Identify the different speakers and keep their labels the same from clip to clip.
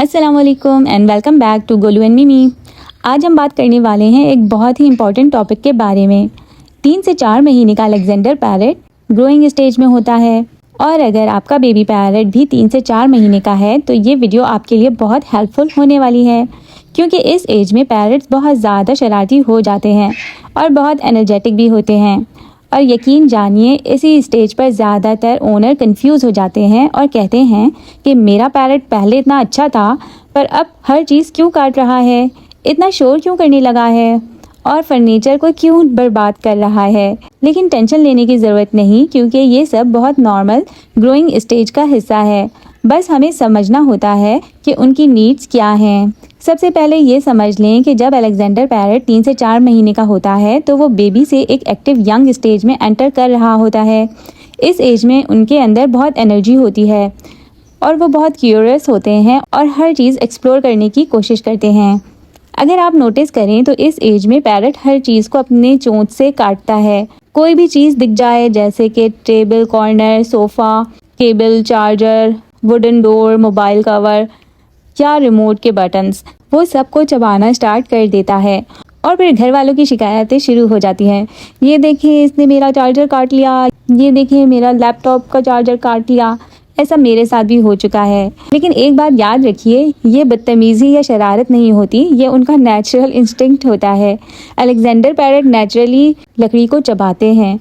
Speaker 1: अस्सलाम वालेकुम and welcome back to Golu and Mimi. आज हम बात करने वाले हैं एक बहुत ही इंपॉर्टेंट टॉपिक के बारे में। 3 से 4 महीने का अलेक्जेंडर पैरेट ग्रोइंग स्टेज में होता है और अगर आपका बेबी पैरेट भी 3 से 4 महीने का है तो ये वीडियो आपके लिए बहुत हेल्पफुल होने वाली है, क्योंकि इस एज में पैरेट्स बहुत ज़्यादा शरारती हो जाते हैं और बहुत एनर्जेटिक भी होते हैं। और यकीन जानिए, इसी स्टेज पर ज़्यादातर ओनर कंफ्यूज हो जाते हैं और कहते हैं कि मेरा पैरेट पहले इतना अच्छा था पर अब हर चीज़ क्यों काट रहा है, इतना शोर क्यों करने लगा है और फर्नीचर को क्यों बर्बाद कर रहा है। लेकिन टेंशन लेने की ज़रूरत नहीं, क्योंकि ये सब बहुत नॉर्मल ग्रोइंग स्टेज का हिस्सा है। बस हमें समझना होता है कि उनकी नीड्स क्या हैं। सबसे पहले ये समझ लें कि जब अलेक्जेंडर पैरेट 3 से 4 महीने का होता है तो वो बेबी से एक एक्टिव यंग स्टेज में एंटर कर रहा होता है। इस एज में उनके अंदर बहुत एनर्जी होती है और वो बहुत क्यूरियस होते हैं और हर चीज़ एक्सप्लोर करने की कोशिश करते हैं। अगर आप नोटिस करें तो इस एज में पैरेट हर चीज़ को अपने चोंच से काटता है। कोई भी चीज़ दिख जाए, जैसे कि table corner, sofa, cable, charger, wooden door, mobile cover या रिमोट के बटन्स, वो सबको चबाना स्टार्ट कर देता है। और फिर घर वालों की शिकायतें शुरू हो जाती हैं। ये देखें, इसने मेरा चार्जर काट लिया, ये देखें मेरा लैपटॉप का चार्जर काट लिया। ऐसा मेरे साथ भी हो चुका है। लेकिन एक बात याद रखिए, ये बदतमीज़ी या शरारत नहीं होती, ये उनका नेचुरल इंस्टिंक्ट होता है। अलेक्जेंडर पैरेट नेचुरली लकड़ी को चबाते हैं।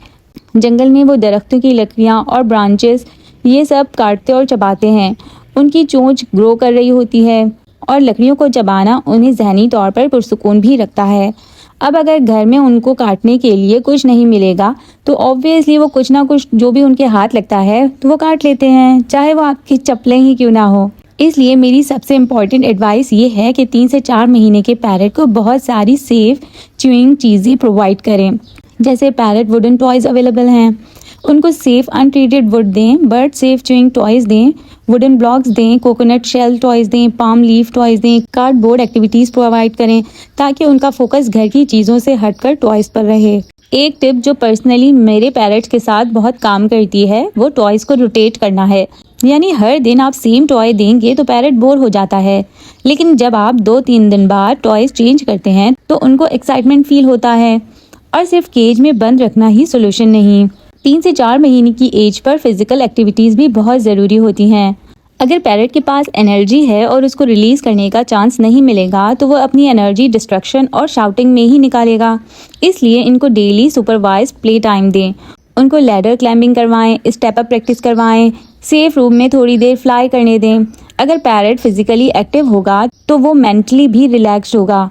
Speaker 1: जंगल में वो दरख्तों की लकड़ियाँ और ब्रांचेस ये सब काटते और चबाते हैं। उनकी चोंच ग्रो कर रही होती है और लकड़ियों को चबाना उन्हें जहनी तौर पर पुरसुकून भी रखता है। अब अगर घर में उनको काटने के लिए कुछ नहीं मिलेगा तो ऑब्वियसली वो कुछ ना कुछ जो भी उनके हाथ लगता है तो वो काट लेते हैं, चाहे वो आपकी चप्पलें ही क्यों ना हो। इसलिए मेरी सबसे इम्पॉर्टेंट एडवाइस ये है कि 3 से 4 महीने के पैरेट को बहुत सारी सेफ च्यूइंग चीज़ें प्रोवाइड करें। जैसे पैरेट वुडन टॉयज़ अवेलेबल हैं, उनको सेफ अनट्रीटेड वुड दें, बर्ड सेफ च्यूइंग टॉयज़ दें, वुडन ब्लॉक्स दें, कोकोनट शेल टॉयज़ दें, पाम लीफ टॉयज़ दें, कार्डबोर्ड एक्टिविटीज़ प्रोवाइड करें ताकि उनका फोकस घर की चीज़ों से हटकर टॉयज़ पर रहे। एक टिप जो पर्सनली मेरे पैरेट्स के साथ बहुत काम करती है वो टॉयज़ को रोटेट करना है। यानी हर दिन आप सेम टॉय देंगे तो पैरेट बोर हो जाता है, लेकिन जब आप 2-3 दिन बाद टॉयज़ चेंज करते हैं तो उनको एक्साइटमेंट फील होता है। और सिर्फ केज में बंद रखना ही सोल्यूशन नहीं, 3 से 4 महीने की एज पर फिजिकल एक्टिविटीज़ भी बहुत ज़रूरी होती हैं। अगर पैरेट के पास एनर्जी है और उसको रिलीज़ करने का चांस नहीं मिलेगा तो वो अपनी एनर्जी डिस्ट्रक्शन और शाउटिंग में ही निकालेगा। इसलिए इनको डेली सुपरवाइज प्ले टाइम दें, उनको लैडर क्लाइंबिंग करवाएं, स्टेप अप प्रैक्टिस करवाएं, सेफ रूम में थोड़ी देर फ्लाई करने दें। अगर पैरेट फिजिकली एक्टिव होगा तो वो मेंटली भी रिलैक्स्ड होगा।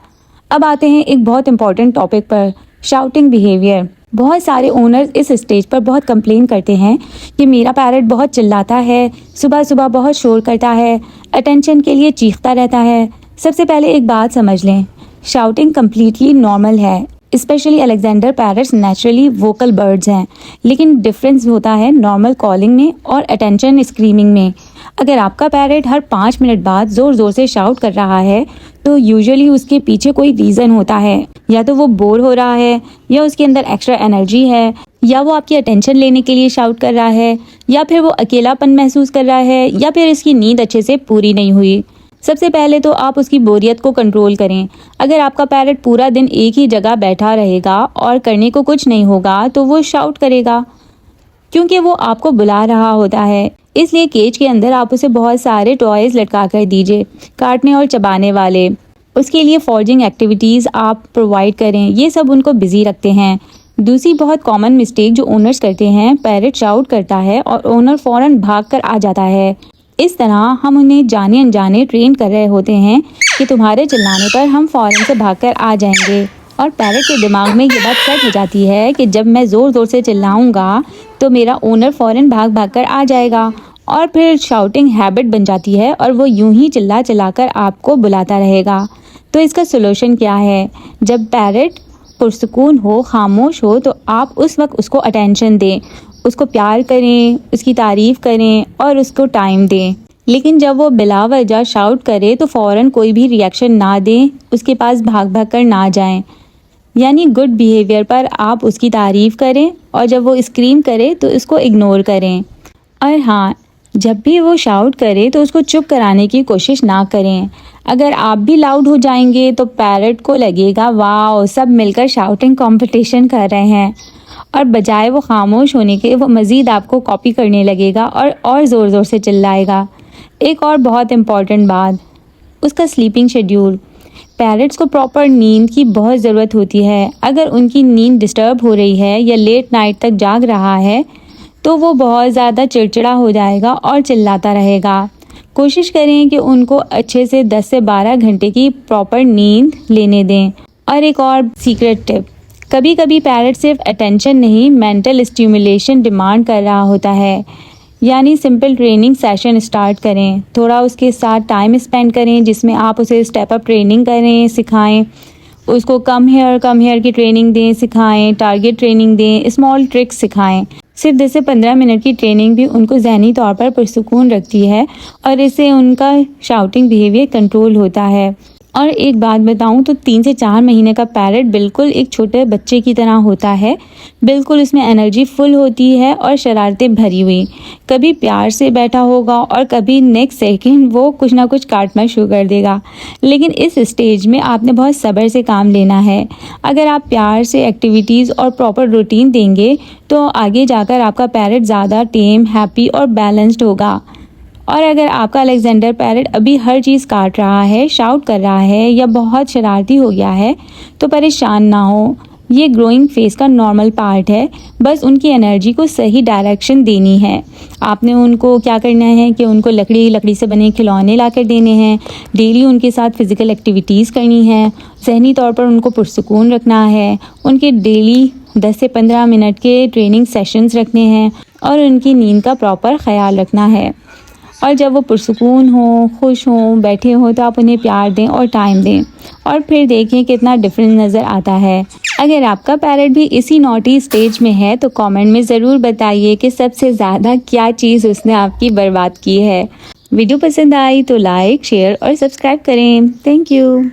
Speaker 1: अब आते हैं एक बहुत इंपॉर्टेंट टॉपिक पर, शाउटिंग बिहेवियर। बहुत सारे ओनर्स इस स्टेज पर बहुत कंप्लेन करते हैं कि मेरा पैरेट बहुत चिल्लाता है, सुबह सुबह बहुत शोर करता है, अटेंशन के लिए चीखता रहता है। सबसे पहले एक बात समझ लें, शाउटिंग कम्प्लीटली नॉर्मल है। Specially Alexander parrots naturally vocal birds हैं, लेकिन डिफरेंस होता है नॉर्मल कॉलिंग में और अटेंशन स्क्रीमिंग में। अगर आपका पैरेट हर 5 मिनट बाद ज़ोर ज़ोर से शाउट कर रहा है तो यूजुअली उसके पीछे कोई रीज़न होता है। या तो वो बोर हो रहा है, या उसके अंदर एक्स्ट्रा एनर्जी है, या वो आपकी अटेंशन लेने के लिए शाउट कर रहा है, या फिर वो अकेलापन महसूस कर रहा है, या फिर इसकी नींद अच्छे से पूरी नहीं हुई। सबसे पहले तो आप उसकी बोरियत को कंट्रोल करें। अगर आपका पैरेट पूरा दिन एक ही जगह बैठा रहेगा और करने को कुछ नहीं होगा तो वो शाउट करेगा, क्योंकि वो आपको बुला रहा होता है। इसलिए केज के अंदर आप उसे बहुत सारे टॉयज़ लटका कर दीजिए, काटने और चबाने वाले। उसके लिए फॉर्जिंग एक्टिविटीज़ आप प्रोवाइड करें, ये सब उनको बिजी रखते हैं। दूसरी बहुत कॉमन मिस्टेक जो ओनर्स करते हैं, पैरेट शाउट करता है और ओनर फ़ौरन भाग कर आ जाता है। इस तरह हम उन्हें जाने अनजाने ट्रेन कर रहे होते हैं कि तुम्हारे चिल्लाने पर हम फ़ौरन से भाग कर आ जाएंगे। और पैरेट के दिमाग में ये बात सेट हो जाती है कि जब मैं ज़ोर ज़ोर से चिल्लाऊंगा तो मेरा ओनर फ़ौरन भाग भाग कर आ जाएगा, और फिर शाउटिंग हैबिट बन जाती है और वो यूं ही चिल्ला चिल्ला कर आपको बुलाता रहेगा। तो इसका सोल्यूशन क्या है? जब पैरेट पुरसुकून हो, खामोश हो, तो आप उस वक्त उसको अटेंशन दें, उसको प्यार करें, उसकी तारीफ़ करें और उसको टाइम दें। लेकिन जब वो बिला वजह शाउट करे तो फ़ौरन कोई भी रिएक्शन ना दें, उसके पास भाग भाग कर ना जाएं। यानी गुड बिहेवियर पर आप उसकी तारीफ़ करें और जब वो स्क्रीम करे तो इसको इग्नोर करें। और हाँ, जब भी वो शाउट करे तो उसको चुप कराने की कोशिश ना करें। अगर आप भी लाउड हो जाएंगे तो पैरट को लगेगा वाह, सब मिलकर शाउटिंग कंपटीशन कर रहे हैं, और बजाय वो खामोश होने के वो मज़ीद आपको कॉपी करने लगेगा और ज़ोर ज़ोर से चिल्लाएगा। एक और बहुत इम्पॉर्टेंट बात, उसका स्लीपिंग शेड्यूल। पैरट्स को प्रॉपर नींद की बहुत ज़रूरत होती है। अगर उनकी नींद डिस्टर्ब हो रही है या लेट नाइट तक जाग रहा है तो वो बहुत ज़्यादा चिड़चिड़ा हो जाएगा और चिल्लाता रहेगा। कोशिश करें कि उनको अच्छे से 10 से 12 घंटे की प्रॉपर नींद लेने दें। और एक और सीक्रेट टिप, कभी कभी पैरट सिर्फ अटेंशन नहीं, मेंटल स्टिमुलेशन डिमांड कर रहा होता है। यानी सिंपल ट्रेनिंग सेशन स्टार्ट करें, थोड़ा उसके साथ टाइम स्पेंड करें जिसमें आप उसे स्टेप अप ट्रेनिंग करें, सिखाएं, उसको कम हेयर की ट्रेनिंग दें, सिखाएं, टारगेट ट्रेनिंग दें, स्मॉल ट्रिक्स सिखाएं। सिर्फ 10 से 15 मिनट की ट्रेनिंग भी उनको ज़हनी तौर पर पुरसुकून रखती है और इससे उनका शाउटिंग बिहेवियर कंट्रोल होता है। और एक बात बताऊं तो 3 से 4 महीने का पैरट बिल्कुल एक छोटे बच्चे की तरह होता है। बिल्कुल उसमें एनर्जी फुल होती है और शरारतें भरी हुई। कभी प्यार से बैठा होगा और कभी नेक्स्ट सेकंड वो कुछ ना कुछ काटना शुरू कर देगा। लेकिन इस स्टेज में आपने बहुत सब्र से काम लेना है। अगर आप प्यार से एक्टिविटीज़ और प्रॉपर रूटीन देंगे तो आगे जाकर आपका पैरट ज़्यादा टेम, हैप्पी और बैलेंस्ड होगा। और अगर आपका अलेक्जेंडर पैरट अभी हर चीज़ काट रहा है, शाउट कर रहा है या बहुत शरारती हो गया है तो परेशान ना हो। ये ग्रोइंग फेज का नॉर्मल पार्ट है। बस उनकी एनर्जी को सही डायरेक्शन देनी है। आपने उनको क्या करना है कि उनको लकड़ी से बने खिलौने ला कर देने हैं, डेली उनके साथ फिज़िकल एक्टिविटीज़ करनी है, ज़हनी तौर पर उनको पुरसुकून रखना है, उनके डेली 10 से 15 मिनट के ट्रेनिंग सेशंस रखने हैं और उनकी नींद का प्रॉपर ख्याल रखना है। और जब वो पुरसुकून हो, खुश हों, बैठे हों तो आप उन्हें प्यार दें और टाइम दें और फिर देखें कितना डिफरेंस नज़र आता है। अगर आपका पैरट भी इसी नॉटी स्टेज में है तो कमेंट में ज़रूर बताइए कि सबसे ज़्यादा क्या चीज़ उसने आपकी बर्बाद की है। वीडियो पसंद आई तो लाइक, शेयर और सब्सक्राइब करें। Thank you.